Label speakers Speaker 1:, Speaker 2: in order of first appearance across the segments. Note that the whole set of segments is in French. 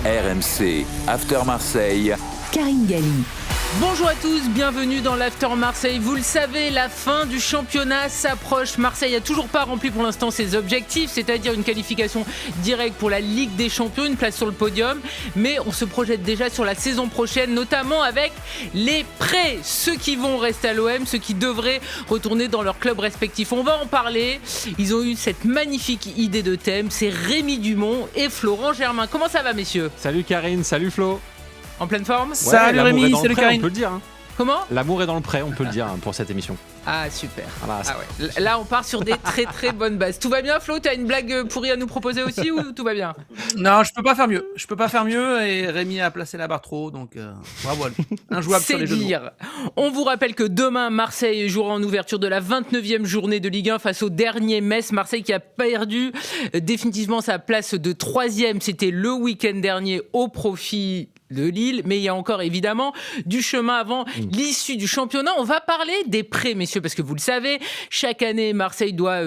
Speaker 1: RMC After Marseille.
Speaker 2: Karine Galli.
Speaker 3: Bonjour à tous, bienvenue dans l'After Marseille. Vous le savez, la fin du championnat s'approche. Marseille n'a toujours pas rempli pour l'instant ses objectifs, c'est-à-dire une qualification directe pour la Ligue des Champions, une place sur le podium. Mais on se projette déjà sur la saison prochaine, notamment avec les prêts. Ceux qui vont rester à l'OM, ceux qui devraient retourner dans leur club respectif. On va en parler. Ils ont eu cette magnifique idée de thème. C'est Rémi Dumont et Florent Germain. Comment ça va, messieurs ?
Speaker 4: Salut Karine, salut Flo.
Speaker 3: En pleine forme ?
Speaker 4: Ouais,
Speaker 5: salut Rémi, salut Karine.
Speaker 4: On peut le dire.
Speaker 3: Comment ?
Speaker 4: L'amour est dans le prêt, on peut le dire pour cette émission.
Speaker 3: Ah super.
Speaker 4: Voilà,
Speaker 3: ah ouais. Là on part sur des très très bonnes bases. Tout va bien Flo ? T'as une blague pourrie à nous proposer aussi ou tout va bien ?
Speaker 5: Non, je peux pas faire mieux et Rémi a placé la barre trop haut, donc bravo à lui. Injouable sur les jeux de mots.
Speaker 3: On vous rappelle que demain Marseille jouera en ouverture de la 29e journée de Ligue 1 face au dernier Metz. Marseille qui a perdu définitivement sa place de 3e, c'était le week-end dernier au profit de Lille, mais il y a encore évidemment du chemin avant l'issue du championnat. On va parler des prêts, messieurs, parce que vous le savez, chaque année Marseille doit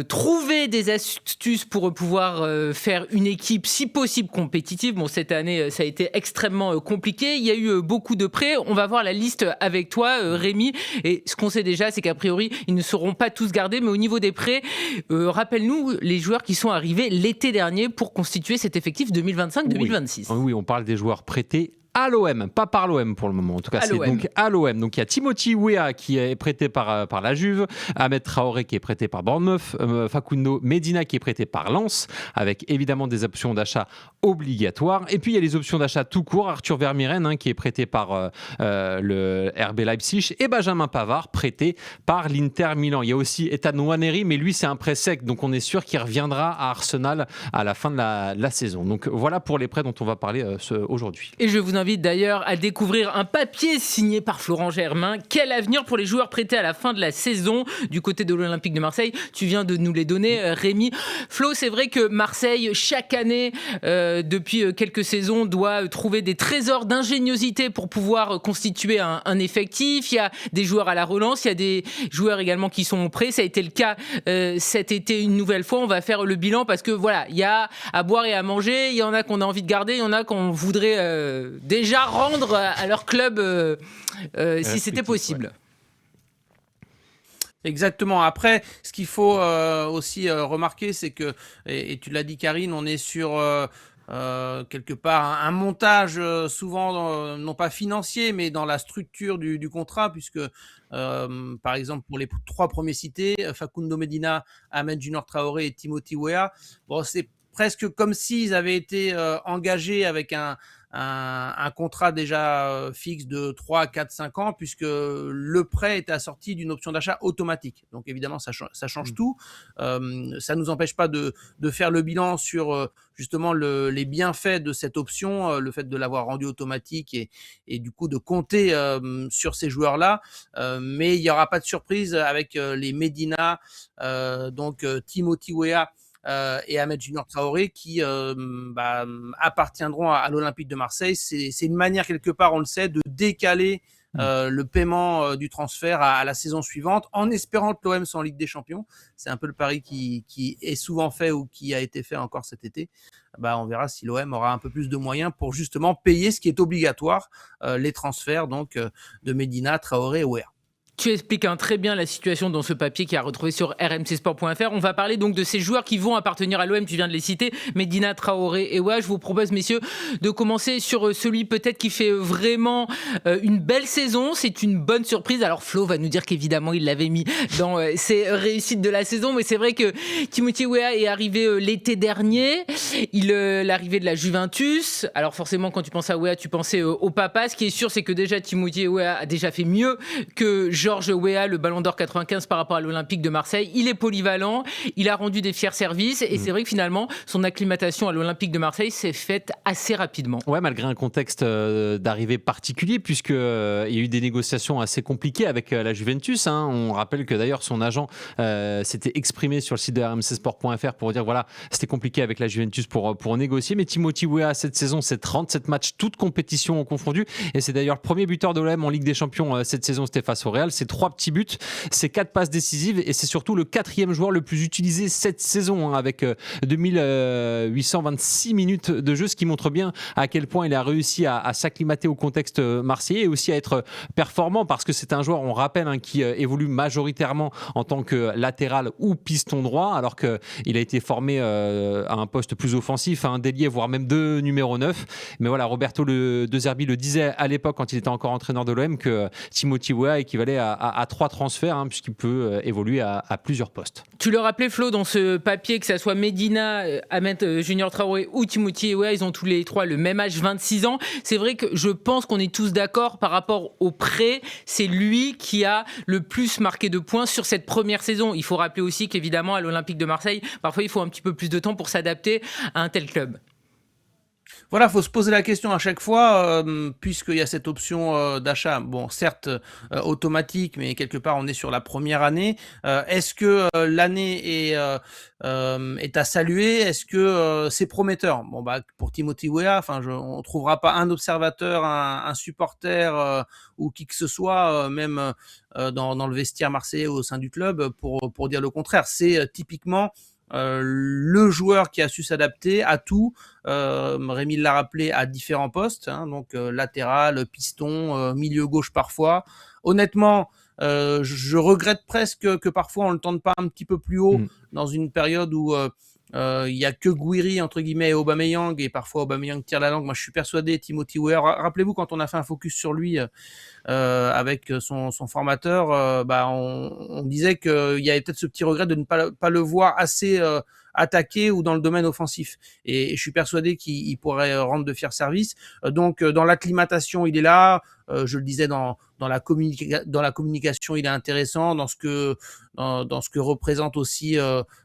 Speaker 3: trouver des astuces pour pouvoir faire une équipe si possible compétitive. Bon, cette année ça a été extrêmement compliqué, il y a eu beaucoup de prêts. On va voir la liste avec toi Rémi, et ce qu'on sait déjà c'est qu'a priori ils ne seront pas tous gardés, mais au niveau des prêts, rappelle-nous les joueurs qui sont arrivés l'été dernier pour constituer cet effectif 2025-2026.
Speaker 4: Oui, on parle des joueurs prêtés à l'OM, pas par l'OM pour le moment. En tout cas, c'est donc à l'OM. Donc, il y a Timothy Weah qui est prêté par la Juve, Ahmed Traoré qui est prêté par Bournemouth, Facundo Medina qui est prêté par Lens, avec évidemment des options d'achat obligatoires. Et puis, il y a les options d'achat tout court. Arthur Vermieren qui est prêté par le RB Leipzig et Benjamin Pavard prêté par l'Inter Milan. Il y a aussi Ethan Nwaneri, mais lui, c'est un prêt sec. Donc, on est sûr qu'il reviendra à Arsenal à la fin de la saison. Donc, voilà pour les prêts dont on va parler aujourd'hui.
Speaker 3: Et je vous invite d'ailleurs à découvrir un papier signé par Florent Germain. Quel avenir pour les joueurs prêtés à la fin de la saison du côté de l'Olympique de Marseille ? Tu viens de nous les donner, Rémi. Flo, c'est vrai que Marseille, chaque année, depuis quelques saisons, doit trouver des trésors d'ingéniosité pour pouvoir constituer un effectif. Il y a des joueurs à la relance, il y a des joueurs également qui sont prêts. Ça a été le cas cet été une nouvelle fois. On va faire le bilan parce que voilà, il y a à boire et à manger. Il y en a qu'on a envie de garder, il y en a qu'on voudrait déjà rendre à leur club si c'était possible. Ouais.
Speaker 5: Exactement. Après, ce qu'il faut aussi remarquer, c'est que, et tu l'as dit Karine, on est sur quelque part un montage souvent non pas financier, mais dans la structure du contrat, puisque par exemple pour les 3 premiers cités, Facundo Medina, Ahmed Junior Traoré et Timothy Weah, bon, c'est presque comme s'ils avaient été engagés avec un contrat déjà fixe de 3, 4, 5 ans, puisque le prêt est assorti d'une option d'achat automatique. Donc évidemment, ça change tout. Ça ne nous empêche pas de faire le bilan sur justement les bienfaits de cette option, le fait de l'avoir rendu automatique et du coup de compter sur ces joueurs-là. Mais il n'y aura pas de surprise avec les Medina, donc Timothy Weah, et Ahmed Junior Traoré qui appartiendront à l'Olympique de Marseille. C'est une manière quelque part, on le sait, de décaler le paiement du transfert à la saison suivante, en espérant que l'OM soit en Ligue des Champions. C'est un peu le pari qui est souvent fait ou qui a été fait encore cet été. On verra si l'OM aura un peu plus de moyens pour justement payer ce qui est obligatoire, les transferts donc de Medina, Traoré et Weah.
Speaker 3: Tu expliques très bien la situation dans ce papier qui a retrouvé sur rmcsport.fr. On va parler donc de ces joueurs qui vont appartenir à l'OM, tu viens de les citer, Medina, Traoré et Weah. Je vous propose, messieurs, de commencer sur celui peut-être qui fait vraiment une belle saison. C'est une bonne surprise. Alors Flo va nous dire qu'évidemment il l'avait mis dans ses réussites de la saison, mais c'est vrai que Timothy Weah est arrivé l'été dernier. L'arrivée de la Juventus. Alors forcément, quand tu penses à Weah, tu pensais au papa. Ce qui est sûr, c'est que déjà Timothy Weah a déjà fait mieux que Georges Weah, le Ballon d'Or 95 par rapport à l'Olympique de Marseille. Il est polyvalent, il a rendu des fiers services et c'est vrai que finalement, son acclimatation à l'Olympique de Marseille s'est faite assez rapidement.
Speaker 4: Ouais, malgré un contexte d'arrivée particulier, puisqu'il y a eu des négociations assez compliquées avec la Juventus. On rappelle que d'ailleurs son agent s'était exprimé sur le site de rmcsport.fr pour dire voilà, c'était compliqué avec la Juventus pour négocier. Mais Timothy Weah, cette saison, c'est 37 matchs, toutes compétitions confondues. Et c'est d'ailleurs le premier buteur de l'OM en Ligue des Champions cette saison, c'était face au Real. c'est 3 petits buts, c'est 4 passes décisives et c'est surtout le 4e joueur le plus utilisé cette saison, avec 2826 minutes de jeu, ce qui montre bien à quel point il a réussi à s'acclimater au contexte marseillais et aussi à être performant, parce que c'est un joueur, on rappelle, qui évolue majoritairement en tant que latéral ou piston droit, alors qu'il a été formé à un poste plus offensif, à un délié, voire même de numéro 9. Mais voilà, Roberto De Zerbi le disait à l'époque, quand il était encore entraîneur de l'OM, que Timothy Weah équivalait à 3 transferts, puisqu'il peut évoluer à plusieurs postes.
Speaker 3: Tu le rappelais, Flo, dans ce papier, que ça soit Medina, Ahmed Junior Traoré ou Timothy Weah, ils ont tous les 3 le même âge, 26 ans. C'est vrai que je pense qu'on est tous d'accord par rapport au prêt. C'est lui qui a le plus marqué de points sur cette première saison. Il faut rappeler aussi qu'évidemment, à l'Olympique de Marseille, parfois il faut un petit peu plus de temps pour s'adapter à un tel club.
Speaker 5: Voilà, faut se poser la question à chaque fois, puisqu'il y a cette option d'achat, bon, certes automatique, mais quelque part on est sur la première année. Est-ce que l'année est à saluer? Est-ce que c'est prometteur? Bon, bah, pour Timothy Weah, on trouvera pas un observateur, un supporter ou qui que ce soit, même dans le vestiaire marseillais au sein du club, pour dire le contraire. C'est typiquement le joueur qui a su s'adapter à tout. Rémi l'a rappelé, à différents postes, donc latéral, piston, milieu gauche parfois. Honnêtement, je regrette presque que parfois on le tente pas un petit peu plus haut dans une période où il y a que Gouiri entre guillemets et Aubameyang, et parfois Aubameyang tire la langue. Moi je suis persuadé, Timothy Weah, rappelez-vous quand on a fait un focus sur lui avec son formateur, on disait qu'il y avait peut-être ce petit regret de ne pas le voir assez attaqué ou dans le domaine offensif, et je suis persuadé qu'il pourrait rendre de fiers services. Donc dans l'acclimatation il est là, je le disais, dans la communication il est intéressant, dans ce que représente aussi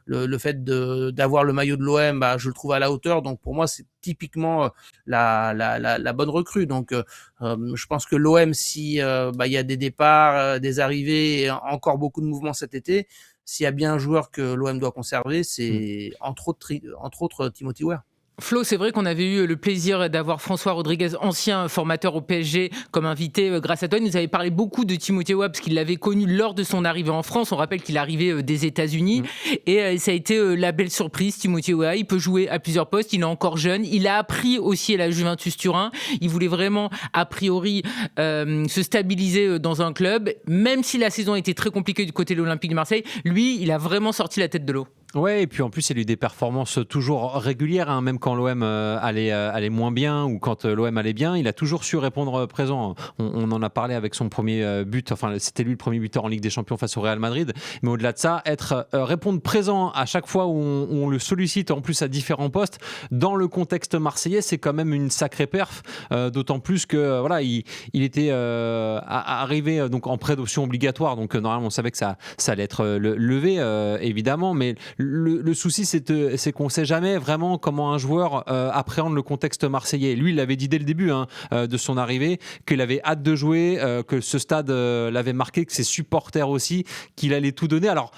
Speaker 5: le fait d'avoir le maillot de l'OM, je le trouve à la hauteur. Donc pour moi c'est typiquement la bonne recrue. Donc je pense que l'OM, si il y a des départs, des arrivées et encore beaucoup de mouvements cet été, s'il y a bien un joueur que l'OM doit conserver, c'est entre autres Timothy Weah.
Speaker 3: Flo, c'est vrai qu'on avait eu le plaisir d'avoir François Rodriguez, ancien formateur au PSG, comme invité grâce à toi. Il nous avait parlé beaucoup de Timothy Weah parce qu'il l'avait connu lors de son arrivée en France. On rappelle qu'il arrivait des États-Unis et ça a été la belle surprise. Timothy Weah, il peut jouer à plusieurs postes, il est encore jeune. Il a appris aussi à la Juventus Turin. Il voulait vraiment, a priori, se stabiliser dans un club. Même si la saison était très compliquée du côté de l'Olympique de Marseille, lui, il a vraiment sorti la tête de l'eau.
Speaker 4: Ouais, et puis en plus, il a eu des performances toujours régulières, même quand l'OM allait moins bien ou quand l'OM allait bien, il a toujours su répondre présent. On en a parlé avec son premier but, c'était lui le premier buteur en Ligue des Champions face au Real Madrid, mais au-delà de ça, répondre présent à chaque fois où on le sollicite, en plus à différents postes, dans le contexte marseillais, c'est quand même une sacrée perf, d'autant plus que il était arrivé donc en prêt d'option obligatoire, donc normalement on savait que ça allait être levé, évidemment, mais le souci, c'est qu'on ne sait jamais vraiment comment un joueur appréhende le contexte marseillais. Lui, il l'avait dit dès le début de son arrivée, qu'il avait hâte de jouer, que ce stade l'avait marqué, que ses supporters aussi, qu'il allait tout donner. Alors,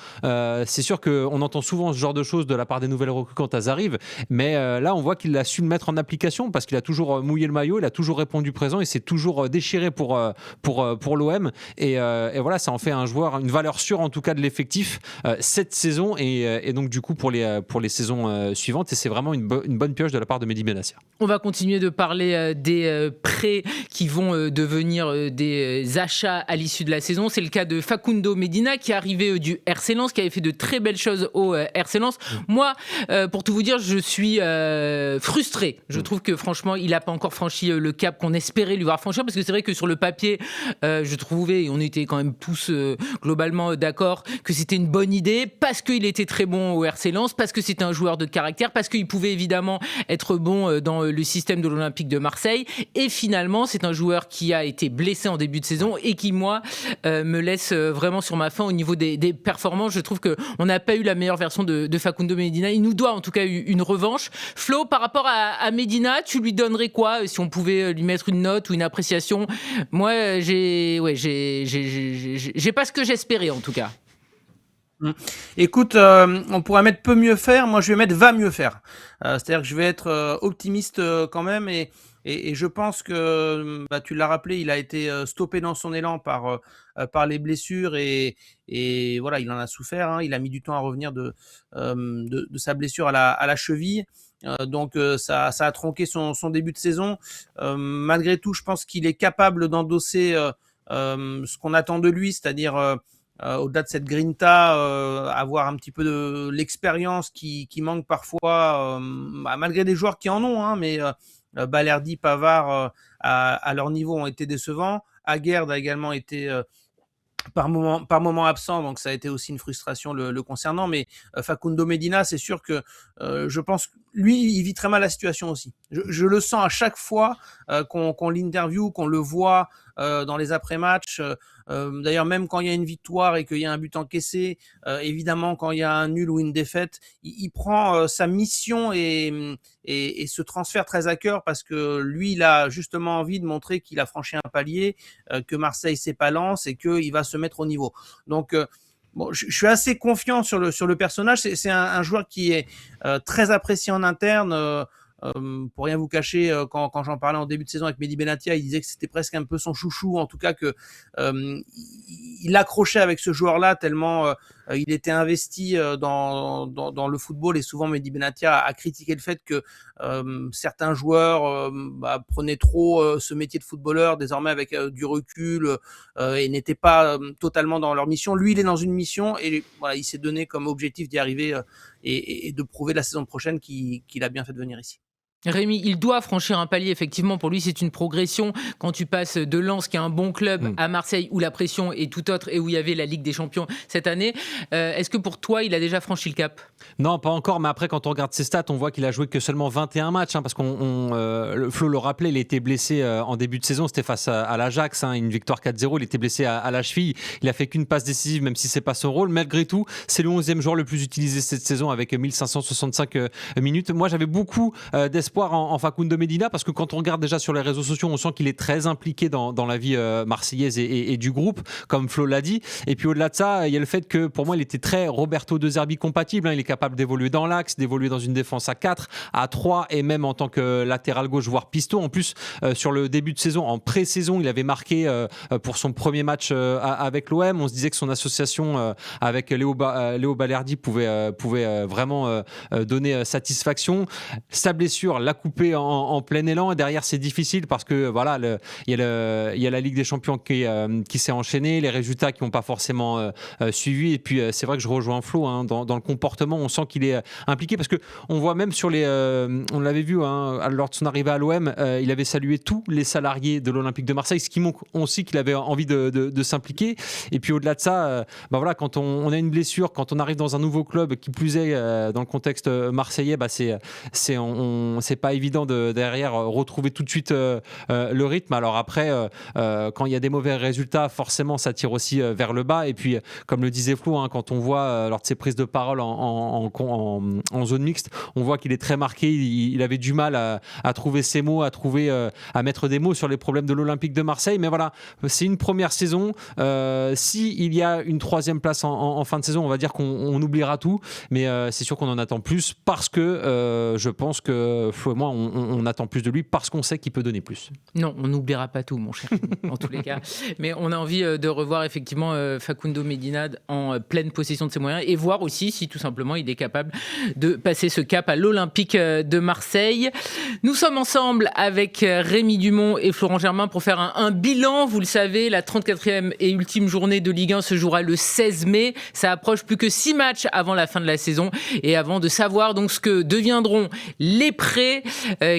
Speaker 4: c'est sûr qu'on entend souvent ce genre de choses de la part des nouvelles recrues quand elles arrivent, mais là, on voit qu'il a su le mettre en application parce qu'il a toujours mouillé le maillot, il a toujours répondu présent, et s'est toujours déchiré pour l'OM. Et voilà, ça en fait un joueur, une valeur sûre en tout cas de l'effectif cette saison, et donc du coup pour les saisons suivantes, et c'est vraiment une bonne pioche de la part de Mehdi Benassia.
Speaker 3: On va continuer de parler des prêts qui vont devenir des achats à l'issue de la saison. C'est le cas de Facundo Medina qui est arrivé du RC Lens, qui avait fait de très belles choses au RC Lens. Moi, pour tout vous dire, je suis frustré. Je trouve que franchement, il n'a pas encore franchi le cap qu'on espérait lui voir franchir, parce que c'est vrai que sur le papier, je trouvais, et on était quand même tous globalement d'accord, que c'était une bonne idée, parce qu'il était très bon au RC Lens, parce que c'était un joueur de caractère, parce qu'il pouvait évidemment être bon dans le système de l'Olympique de Marseille. Et finalement, c'est un joueur qui a été blessé en début de saison et qui, moi, me laisse vraiment sur ma faim au niveau des performances. Je trouve qu'on n'a pas eu la meilleure version de Facundo Medina. Il nous doit en tout cas une revanche. Flo, par rapport à Medina, tu lui donnerais quoi si on pouvait lui mettre une note ou une appréciation? Moi, j'ai pas ce que j'espérais en tout cas.
Speaker 5: Mmh. Écoute, on pourrait mettre peut mieux faire. Moi, je vais mettre va mieux faire. C'est-à-dire que je vais être, optimiste, quand même et je pense que, bah, tu l'as rappelé, il a été, stoppé dans son élan par les blessures et voilà, il en a souffert, hein. Il a mis du temps à revenir de sa blessure à la cheville. Donc ça a tronqué son début de saison. Malgré tout, je pense qu'il est capable d'endosser, ce qu'on attend de lui, c'est-à-dire, au-delà de cette grinta, avoir un petit peu de l'expérience qui manque parfois, malgré des joueurs qui en ont, hein, mais Balerdi, Pavard, à leur niveau ont été décevants. Aguerd a également été, par moment absent, donc ça a été aussi une frustration le concernant. Mais Facundo Medina, c'est sûr que je pense que lui, il vit très mal la situation aussi. Je le sens à chaque fois qu'on l'interview, qu'on le voit dans les après-matchs. D'ailleurs, même quand il y a une victoire et qu'il y a un but encaissé, évidemment, quand il y a un nul ou une défaite, il prend sa mission et ce transfert très à cœur parce que lui, il a justement envie de montrer qu'il a franchi un palier, que Marseille c'est pas Lens et qu'il va se mettre au niveau. Donc bon, je suis assez confiant sur le personnage. C'est un joueur qui est très apprécié en interne. Pour rien vous cacher, quand j'en parlais en début de saison avec Mehdi Benatia, il disait que c'était presque un peu son chouchou, en tout cas que il accrochait avec ce joueur-là tellement il était investi dans le football et souvent Mehdi Benatia a critiqué le fait que certains joueurs prenaient trop ce métier de footballeur désormais avec du recul et n'étaient pas totalement dans leur mission. Lui, il est dans une mission et voilà, il s'est donné comme objectif d'y arriver et de prouver la saison prochaine qu'il a bien fait de venir ici.
Speaker 3: Rémi, il doit franchir un palier, effectivement. Pour lui, c'est une progression. Quand tu passes de Lens, qui est un bon club, à Marseille, où la pression est tout autre et où il y avait la Ligue des Champions cette année, est-ce que pour toi, il a déjà franchi le cap ?
Speaker 4: Non, pas encore, mais après, quand on regarde ses stats, on voit qu'il a joué que seulement 21 matchs, hein, parce Flo le rappelait, il était blessé en début de saison, c'était face à l'Ajax, hein, une victoire 4-0, il était blessé à la cheville, il a fait qu'une passe décisive, même si c'est pas son rôle. Malgré tout, c'est le 11e joueur le plus utilisé cette saison avec 1565 minutes. Moi, j'avais beaucoup d'espoir en Facundo Medina, parce que quand on regarde déjà sur les réseaux sociaux, on sent qu'il est très impliqué dans la vie marseillaise et du groupe, comme Flo l'a dit. Et puis au-delà de ça, il y a le fait que pour moi, il était très Roberto De Zerbi compatible, hein. Il est capable d'évoluer dans l'axe, d'évoluer dans une défense à 4, à 3 et même en tant que latéral gauche, voire piston. En plus, sur le début de saison, en pré-saison, il avait marqué pour son premier match avec l'OM. On se disait que son association avec Léo Balerdi pouvait vraiment donner satisfaction. Sa blessure l'a coupé en plein élan et derrière c'est difficile parce que voilà, il y a la Ligue des Champions qui s'est enchaînée, les résultats qui n'ont pas forcément suivi et puis c'est vrai que je rejoins Flo, hein, dans le comportement, on sent qu'il est impliqué parce que on voit même sur on l'avait vu, hein, lors de son arrivée à l'OM, il avait salué tous les salariés de l'Olympique de Marseille, ce qui montre aussi qu'il avait envie de s'impliquer. Et puis au-delà de ça, quand on a une blessure, quand on arrive dans un nouveau club, qui plus est dans le contexte marseillais, c'est pas évident de derrière retrouver tout de suite le rythme. Alors après, quand il y a des mauvais résultats, forcément ça tire aussi vers le bas. Et puis comme le disait Flo, hein, quand on voit lors de ses prises de parole en zone mixte, on voit qu'il est très marqué. Il avait du mal à trouver ses mots, à mettre des mots sur les problèmes de l'Olympique de Marseille. Mais voilà, c'est une première saison. S'il y a une troisième place en fin de saison, on va dire qu'on oubliera tout. Mais c'est sûr qu'on en attend plus parce que je pense que Flo et moi, on attend plus de lui parce qu'on sait qu'il peut donner plus.
Speaker 3: Non, on n'oubliera pas tout, mon cher, en tous les cas. Mais on a envie de revoir effectivement Facundo Medina en pleine possession de ses moyens et voir aussi si tout simplement il est capable de passer ce cap à l'Olympique de Marseille. Nous sommes ensemble avec Rémi Dumont et Florent Germain pour faire un bilan. Vous le savez, la 34e et ultime journée de Ligue 1 se jouera le 16 mai. Ça approche plus que 6 matchs avant la fin de la saison et avant de savoir donc ce que deviendront les prêts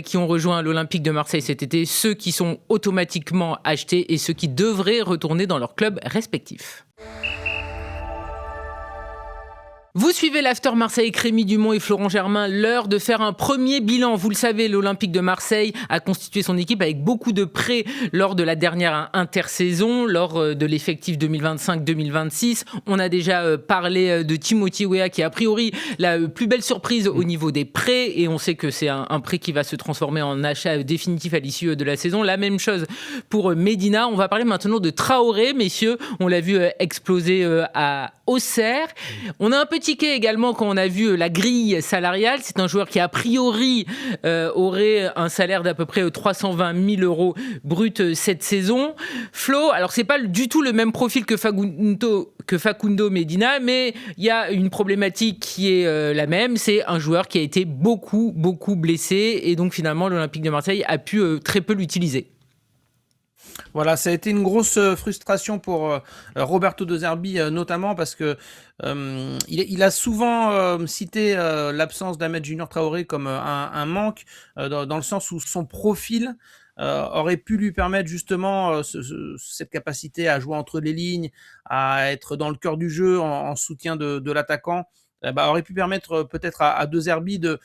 Speaker 3: qui ont rejoint l'Olympique de Marseille cet été, ceux qui sont automatiquement achetés et ceux qui devraient retourner dans leurs clubs respectifs. Vous suivez l'After Marseille avec Rémi Dumont et Florent Germain. L'heure de faire un premier bilan. Vous le savez, l'Olympique de Marseille a constitué son équipe avec beaucoup de prêts lors de la dernière intersaison, lors de l'effectif 2025-2026. On a déjà parlé de Timothy Weah qui est a priori la plus belle surprise au niveau des prêts et on sait que c'est un prêt qui va se transformer en achat définitif à l'issue de la saison. La même chose pour Medina. On va parler maintenant de Traoré, messieurs. On l'a vu exploser Auxerre. On a un peu tiqué également quand on a vu la grille salariale. C'est un joueur qui a priori aurait un salaire d'à peu près 320 000 euros brut cette saison. Flo, alors c'est pas du tout le même profil que Facundo Medina, mais il y a une problématique qui est la même. C'est un joueur qui a été beaucoup blessé et donc finalement l'Olympique de Marseille a pu très peu l'utiliser.
Speaker 5: Voilà, ça a été une grosse frustration pour Roberto De Zerbi notamment parce que il a souvent cité l'absence d'Ahmed Junior Traoré comme un manque dans le sens où son profil aurait pu lui permettre justement cette capacité à jouer entre les lignes, à être dans le cœur du jeu en soutien de l'attaquant, aurait pu permettre peut-être à De Zerbi de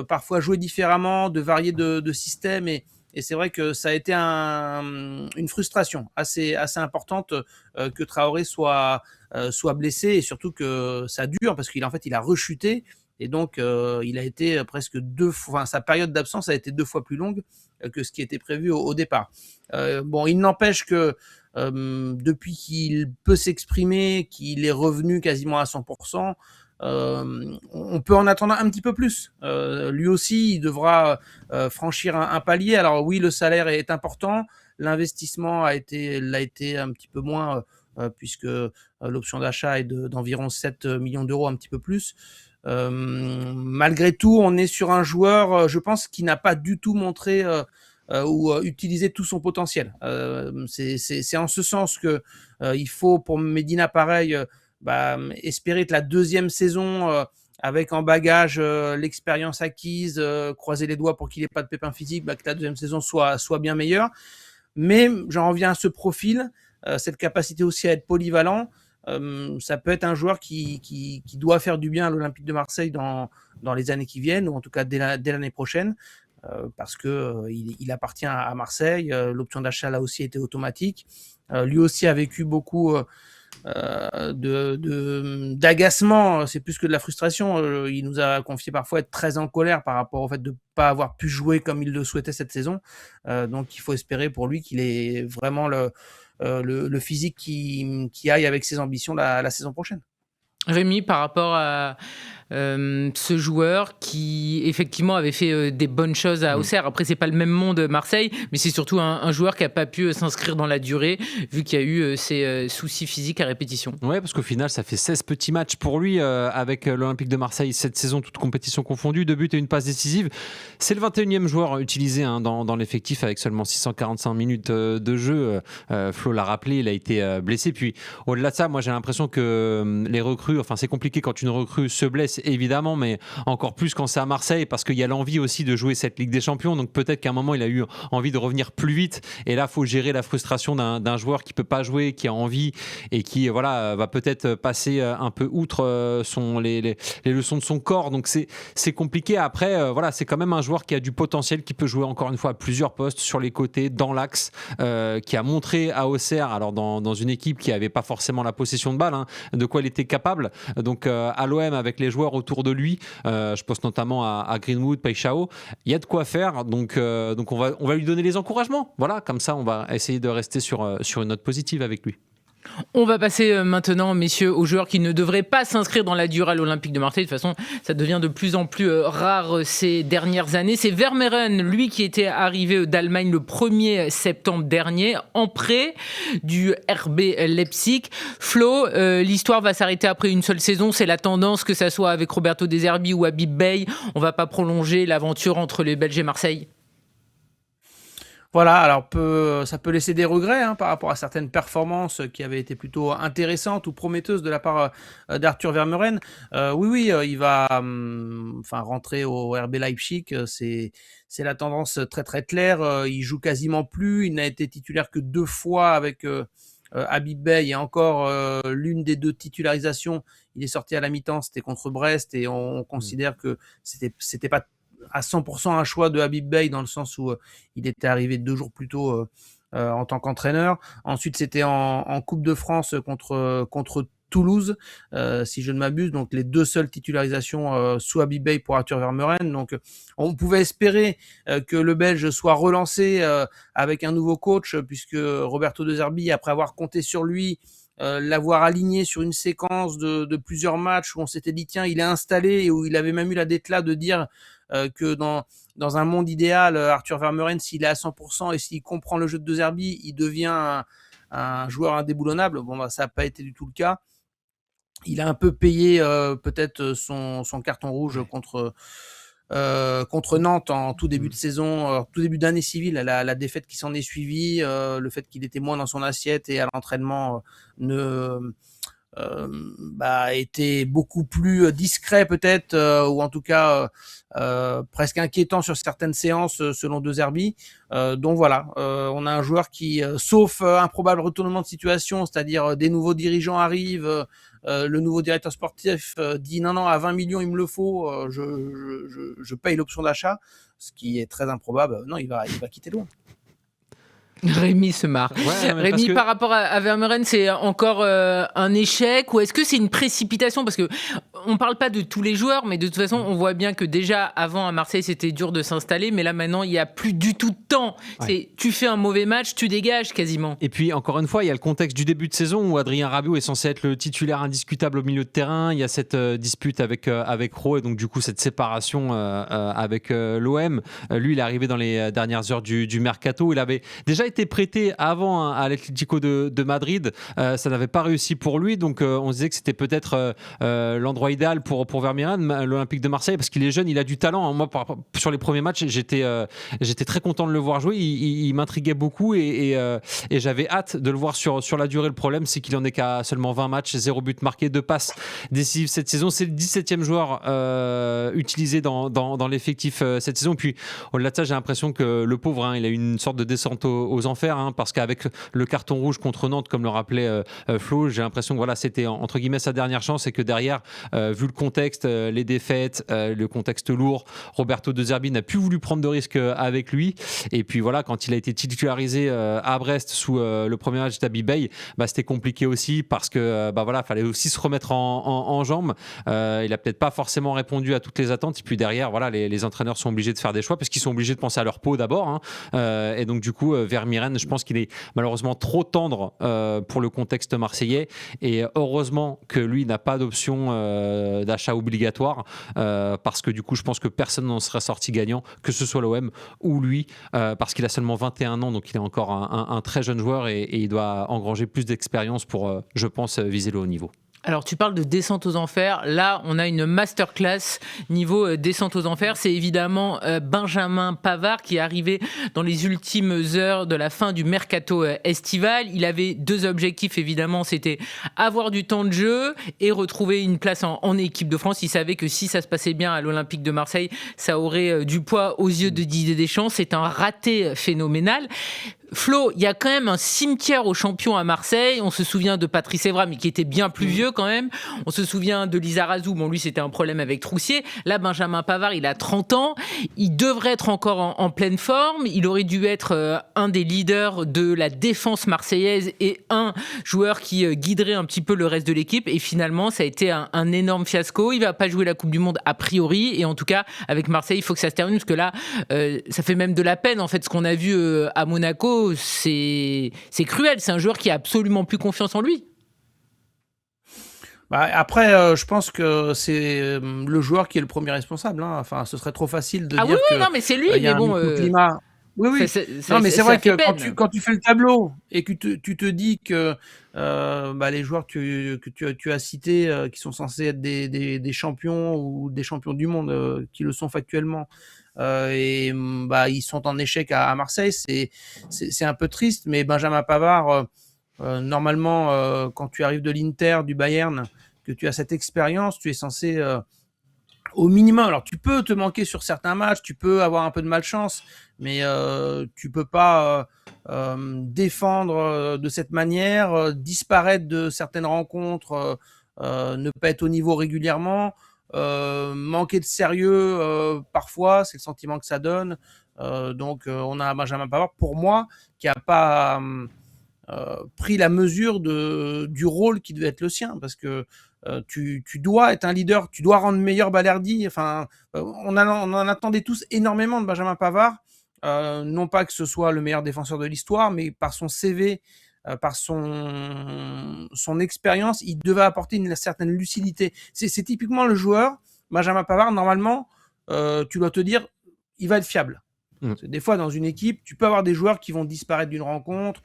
Speaker 5: parfois jouer différemment, de varier de système et c'est vrai que ça a été une frustration assez importante que Traoré soit blessé et surtout que ça dure parce qu'il a rechuté et donc il a été presque sa période d'absence a été 2 fois plus longue que ce qui était prévu au départ. Il n'empêche que depuis qu'il peut s'exprimer, qu'il est revenu quasiment à 100%, on peut en attendre un petit peu plus. Lui aussi, il devra franchir un palier. Alors oui, le salaire est important. L'investissement l'a été un petit peu moins puisque l'option d'achat est d'environ 7 millions d'euros, un petit peu plus. Malgré tout, on est sur un joueur, je pense, qui n'a pas du tout montré ou utilisé tout son potentiel. C'est en ce sens que il faut pour Medina pareil espérer que la deuxième saison avec en bagage l'expérience acquise, croiser les doigts pour qu'il n'ait pas de pépins physiques, que la deuxième saison soit bien meilleure. Mais j'en reviens à ce profil, cette capacité aussi à être polyvalent. Ça peut être un joueur qui doit faire du bien à l'Olympique de Marseille dans les années qui viennent, ou en tout cas dès l'année prochaine, parce qu'il appartient à Marseille. L'option d'achat là aussi été automatique. Lui aussi a vécu beaucoup d'agacement, c'est plus que de la frustration. Il nous a confié parfois être très en colère par rapport au fait de ne pas avoir pu jouer comme il le souhaitait cette saison. Donc il faut espérer pour lui qu'il ait vraiment le physique qui aille avec ses ambitions la saison prochaine.
Speaker 3: Rémi, par rapport à ce joueur qui effectivement avait fait des bonnes choses à Auxerre. Après, c'est pas le même monde Marseille, mais c'est surtout un joueur qui a pas pu s'inscrire dans la durée vu qu'il y a eu ces soucis physiques à répétition.
Speaker 4: Ouais, parce qu'au final, ça fait 16 petits matchs pour lui avec l'Olympique de Marseille cette saison, toute compétition confondue, 2 buts et une passe décisive. C'est le 21e joueur utilisé dans l'effectif avec seulement 645 minutes de jeu. Flo l'a rappelé, il a été blessé. Puis au-delà de ça, moi j'ai l'impression que les recrues, c'est compliqué quand une recrue se blesse évidemment, mais encore plus quand c'est à Marseille parce qu'il y a l'envie aussi de jouer cette Ligue des Champions. Donc peut-être qu'à un moment il a eu envie de revenir plus vite et là il faut gérer la frustration d'un joueur qui peut pas jouer, qui a envie et qui va peut-être passer un peu outre les leçons de son corps. Donc c'est compliqué. Après c'est quand même un joueur qui a du potentiel, qui peut jouer encore une fois à plusieurs postes, sur les côtés, dans l'axe, qui a montré à Auxerre, alors dans une équipe qui avait pas forcément la possession de balle, de quoi il était capable. Donc à l'OM avec les joueurs autour de lui, je pense notamment à Greenwood, Paixão, il y a de quoi faire. Donc on va lui donner les encouragements. Voilà, comme ça on va essayer de rester sur une note positive avec lui.
Speaker 3: On va passer maintenant, messieurs, aux joueurs qui ne devraient pas s'inscrire dans la durée à l'Olympique de Marseille. De toute façon, ça devient de plus en plus rare ces dernières années. C'est Vermeeren, lui qui était arrivé d'Allemagne le 1er septembre dernier, en prêt du RB Leipzig. Flo, l'histoire va s'arrêter après une seule saison. C'est la tendance, que ça soit avec Roberto De Zerbi ou Habib Beye. On ne va pas prolonger l'aventure entre les Belges et Marseille.
Speaker 5: Voilà, alors ça peut laisser des regrets par rapport à certaines performances qui avaient été plutôt intéressantes ou prometteuses de la part d'Arthur Vermeeren. Oui, il va rentrer au RB Leipzig, c'est la tendance très très claire. Il joue quasiment plus, il n'a été titulaire que 2 fois avec Habib Beye, et encore l'une des 2 titularisations, il est sorti à la mi-temps, c'était contre Brest, et on considère que c'était pas à 100% un choix de Habib Beye, dans le sens où il était arrivé 2 jours plus tôt en tant qu'entraîneur. Ensuite, c'était en Coupe de France contre Toulouse, si je ne m'abuse. Donc, les 2 seules titularisations sous Habib Beye pour Arthur Vermeeren. Donc, on pouvait espérer que le Belge soit relancé avec un nouveau coach, puisque Roberto De Zerbi, après avoir compté sur lui, l'avoir aligné sur une séquence de plusieurs matchs où on s'était dit tiens, il est installé, et où il avait même eu la déclat de dire que dans un monde idéal, Arthur Vermeuren, s'il est à 100% et s'il comprend le jeu de De Zerbi, il devient un joueur indéboulonnable. Bon, bah, ça n'a pas été du tout le cas. Il a un peu payé peut-être son carton rouge contre Nantes en tout début de saison, tout début d'année civile, la défaite qui s'en est suivie, le fait qu'il était moins dans son assiette et à l'entraînement était beaucoup plus discret peut-être, ou en tout cas presque inquiétant sur certaines séances selon De Zerbi. Donc voilà, on a un joueur qui, sauf un probable retournement de situation, c'est-à-dire des nouveaux dirigeants arrivent, le nouveau directeur sportif dit non, à 20 millions il me le faut, je paye l'option d'achat, ce qui est très improbable. Non, il va quitter loin.
Speaker 3: Rémi se marre.
Speaker 4: Ouais,
Speaker 3: Rémi, par rapport à Vermeuren, c'est encore un échec, ou est-ce que c'est une précipitation? Parce que on parle pas de tous les joueurs, mais de toute façon, on voit bien que déjà avant à Marseille, c'était dur de s'installer, mais là maintenant, il y a plus du tout de temps. Ouais. Tu fais un mauvais match, tu dégages quasiment.
Speaker 4: Et puis encore une fois, il y a le contexte du début de saison où Adrien Rabiot est censé être le titulaire indiscutable au milieu de terrain. Il y a cette dispute avec Rowe, et donc du coup cette séparation avec l'OM. Lui, il est arrivé dans les dernières heures du mercato. Il avait déjà été prêté avant à l'Atlético de Madrid, ça n'avait pas réussi pour lui, donc on se disait que c'était peut-être l'endroit idéal pour Vermeuren, l'Olympique de Marseille, parce qu'il est jeune, il a du talent. Moi, sur les premiers matchs, j'étais très content de le voir jouer, il m'intriguait beaucoup, et j'avais hâte de le voir sur la durée. Le problème, c'est qu'il en est qu'à seulement 20 matchs, 0 but marqué, 2 passes décisives cette saison. C'est le 17e joueur utilisé dans l'effectif cette saison. Puis au-delà de ça, j'ai l'impression que le pauvre, il a eu une sorte de descente aux enfers, parce qu'avec le carton rouge contre Nantes, comme le rappelait Flo, j'ai l'impression que voilà, c'était entre guillemets sa dernière chance, et que derrière, vu le contexte, les défaites, le contexte lourd, Roberto De Zerbi n'a plus voulu prendre de risques avec lui. Et puis voilà, quand il a été titularisé à Brest sous le premier match d'Abi Bey, c'était compliqué aussi, parce que fallait aussi se remettre en jambes. Il a peut-être pas forcément répondu à toutes les attentes, et puis derrière, voilà, les entraîneurs sont obligés de faire des choix, parce qu'ils sont obligés de penser à leur peau d'abord, et donc du coup, Vermeuren, je pense qu'il est malheureusement trop tendre pour le contexte marseillais, et heureusement que lui n'a pas d'option d'achat obligatoire, parce que du coup je pense que personne n'en serait sorti gagnant, que ce soit l'OM ou lui, parce qu'il a seulement 21 ans, donc il est encore un très jeune joueur, et il doit engranger plus d'expérience pour, je pense, viser le haut niveau.
Speaker 3: Alors, tu parles de descente aux enfers. Là, on a une masterclass niveau descente aux enfers. C'est évidemment Benjamin Pavard qui est arrivé dans les ultimes heures de la fin du mercato estival. Il avait 2 objectifs, évidemment. C'était avoir du temps de jeu et retrouver une place en équipe de France. Il savait que si ça se passait bien à l'Olympique de Marseille, ça aurait du poids aux yeux de Didier Deschamps. C'est un raté phénoménal. Flo, il y a quand même un cimetière aux champions à Marseille. On se souvient de Patrice Evra, mais qui était bien plus vieux quand même. On se souvient de Lizarazu. Bon, lui, c'était un problème avec Troussier. Là, Benjamin Pavard, il a 30 ans. Il devrait être encore en pleine forme. Il aurait dû être un des leaders de la défense marseillaise et un joueur qui guiderait un petit peu le reste de l'équipe. Et finalement, ça a été un énorme fiasco. Il va pas jouer la Coupe du Monde a priori. Et en tout cas, avec Marseille, il faut que ça se termine, parce que là, ça fait même de la peine. En fait, ce qu'on a vu à Monaco, c'est cruel. C'est un joueur qui a absolument plus confiance en lui.
Speaker 5: Après, je pense que c'est le joueur qui est le premier responsable. Enfin, ce serait trop facile de dire que
Speaker 3: non, mais c'est lui.
Speaker 5: y a
Speaker 3: mais
Speaker 5: un microclimat. Oui. Non, mais c'est vrai que quand tu fais le tableau et que tu te dis que les joueurs que tu as cités, qui sont censés être des champions ou des champions du monde, qui le sont factuellement, ils sont en échec à Marseille, c'est un peu triste. Mais Benjamin Pavard, normalement, quand tu arrives de l'Inter, du Bayern, que tu as cette expérience, tu es censé au minimum, alors tu peux te manquer sur certains matchs, tu peux avoir un peu de malchance, mais tu peux pas défendre de cette manière, disparaître de certaines rencontres, ne pas être au niveau régulièrement, manquer de sérieux parfois, c'est le sentiment que ça donne. Donc on a Benjamin Pavard, pour moi, qui a pas pris la mesure du rôle qui devait être le sien, parce que tu dois être un leader, tu dois rendre meilleur Balerdi. Enfin, on en attendait tous énormément de Benjamin Pavard, non pas que ce soit le meilleur défenseur de l'histoire, mais par son CV par son expérience, il devait apporter une certaine lucidité. C'est typiquement le joueur, Benjamin Pavard, normalement, tu dois te dire, il va être fiable. Des fois, dans une équipe, tu peux avoir des joueurs qui vont disparaître d'une rencontre,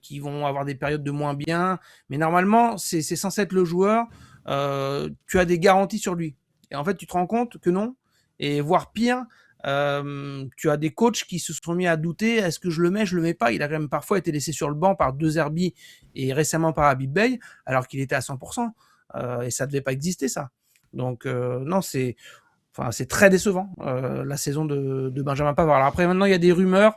Speaker 5: qui vont avoir des périodes de moins bien, mais normalement, c'est censé être le joueur, tu as des garanties sur lui. Et en fait, tu te rends compte que non, et voire pire, tu as des coachs qui se sont mis à douter, est-ce que je le mets pas? Il a quand même parfois été laissé sur le banc par De Zerbi et récemment par Habib Beye, alors qu'il était à 100%, et ça devait pas exister, ça. Donc, non, c'est très décevant, la saison de Benjamin Pavard. Alors après, maintenant, il y a des rumeurs.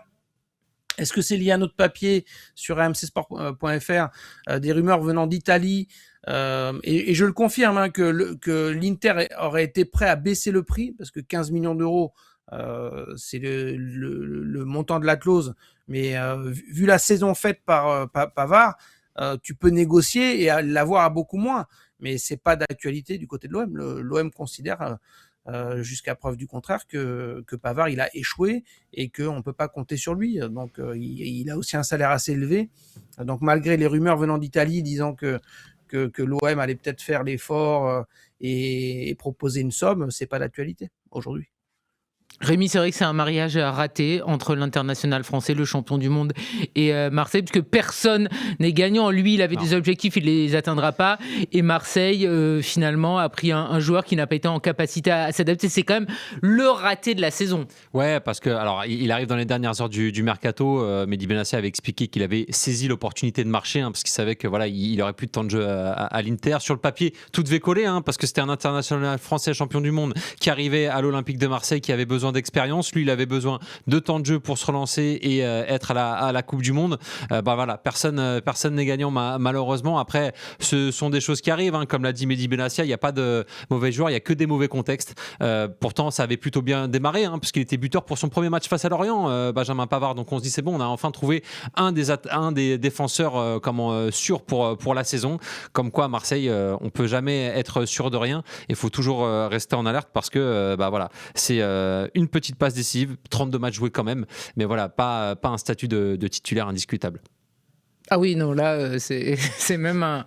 Speaker 5: Est-ce que c'est lié à notre papier sur rmcsport.fr, des rumeurs venant d'Italie, et je le confirme, que l'Inter aurait été prêt à baisser le prix, parce que 15 millions d'euros, c'est le montant de la clause, mais vu la saison faite par Pavard, tu peux négocier et l'avoir à beaucoup moins, mais c'est pas d'actualité du côté de l'OM. L'OM considère, jusqu'à preuve du contraire, que Pavard, il a échoué et qu'on ne peut pas compter sur lui. Donc, il a aussi un salaire assez élevé. Donc, malgré les rumeurs venant d'Italie disant que l'OM allait peut-être faire l'effort et proposer une somme, c'est pas d'actualité aujourd'hui.
Speaker 3: Rémi, c'est vrai que c'est un mariage raté entre l'international français, le champion du monde, et Marseille, puisque personne n'est gagnant. Lui, il avait des objectifs, il ne les atteindra pas. Et Marseille, finalement, a pris un joueur qui n'a pas été en capacité à s'adapter. C'est quand même le raté de la saison.
Speaker 4: Ouais, parce que alors il arrive dans les dernières heures du mercato. Mehdi Benassi avait expliqué qu'il avait saisi l'opportunité de marcher, parce qu'il savait que voilà, il aurait plus de temps de jeu à l'Inter. Sur le papier, tout devait coller, parce que c'était un international français champion du monde qui arrivait à l'Olympique de Marseille, qui avait besoin d'expérience. Lui, il avait besoin de temps de jeu pour se relancer et être à la Coupe du Monde. Voilà, personne n'est gagnant malheureusement. Après, ce sont des choses qui arrivent, comme l'a dit Mehdi Benassi. Il n'y a pas de mauvais joueurs, il n'y a que des mauvais contextes. Pourtant, ça avait plutôt bien démarré, puisqu'il était buteur pour son premier match face à Lorient, Benjamin Pavard. Donc on se dit c'est bon, on a enfin trouvé un des défenseurs sûrs pour la saison. Comme quoi, à Marseille, on peut jamais être sûr de rien. Il faut toujours rester en alerte, parce que voilà, c'est une petite passe décisive, 32 matchs joués quand même, mais voilà, pas un statut de titulaire indiscutable.
Speaker 3: Ah oui, non, là, c'est même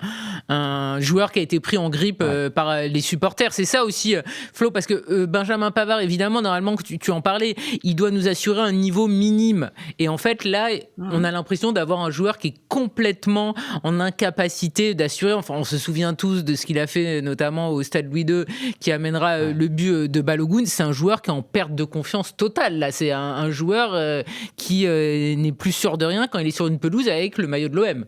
Speaker 3: un joueur qui a été pris en grippe par les supporters. C'est ça aussi, Flo, parce que Benjamin Pavard, évidemment, normalement, que tu en parlais, il doit nous assurer un niveau minime. Et en fait, là, on a l'impression d'avoir un joueur qui est complètement en incapacité d'assurer. Enfin, on se souvient tous de ce qu'il a fait, notamment au Stade Louis II, qui amènera le but de Balogun. C'est un joueur qui est en perte de confiance totale. Là, c'est un joueur qui n'est plus sûr de rien quand il est sur une pelouse avec le maillot de l'OM.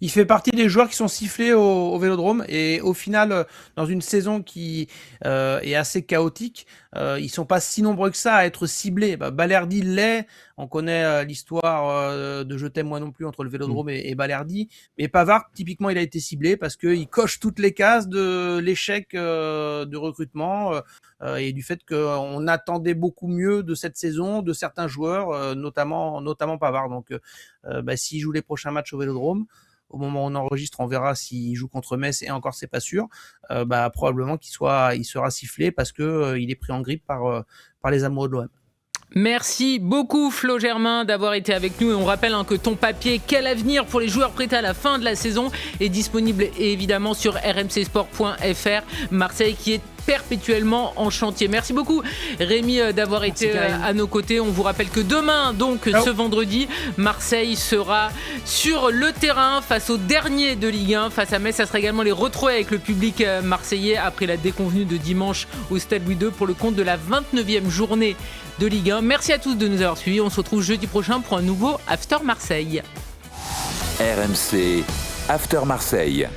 Speaker 5: Il fait partie des joueurs qui sont sifflés au Vélodrome, et au final, dans une saison qui est assez chaotique, ils sont pas si nombreux que ça à être ciblés. Balerdi l'est, on connaît l'histoire de Je t'aime moi non plus entre le Vélodrome et Balerdi, mais Pavard, typiquement, il a été ciblé parce qu'il coche toutes les cases de l'échec de recrutement et du fait qu'on attendait beaucoup mieux de cette saison, de certains joueurs, notamment Pavard. Donc, s'il joue les prochains matchs au Vélodrome, au moment où on enregistre, on verra s'il joue contre Metz, et encore c'est pas sûr. Probablement il sera sifflé parce que il est pris en grippe par les amoureux de l'OM.
Speaker 3: Merci beaucoup Flo Germain d'avoir été avec nous, et on rappelle que ton papier Quel avenir pour les joueurs prêtés à la fin de la saison est disponible évidemment sur rmcsport.fr. Marseille qui est perpétuellement en chantier. Merci beaucoup Rémi d'avoir été à nos côtés. On vous rappelle que demain, donc ce vendredi, Marseille sera sur le terrain face au dernier de Ligue 1, face à Metz. Ça sera également les retrouvailles avec le public marseillais après la déconvenue de dimanche au Stade Louis II pour le compte de la 29e journée de Ligue 1. Merci à tous de nous avoir suivis. On se retrouve jeudi prochain pour un nouveau After Marseille.
Speaker 1: RMC After Marseille.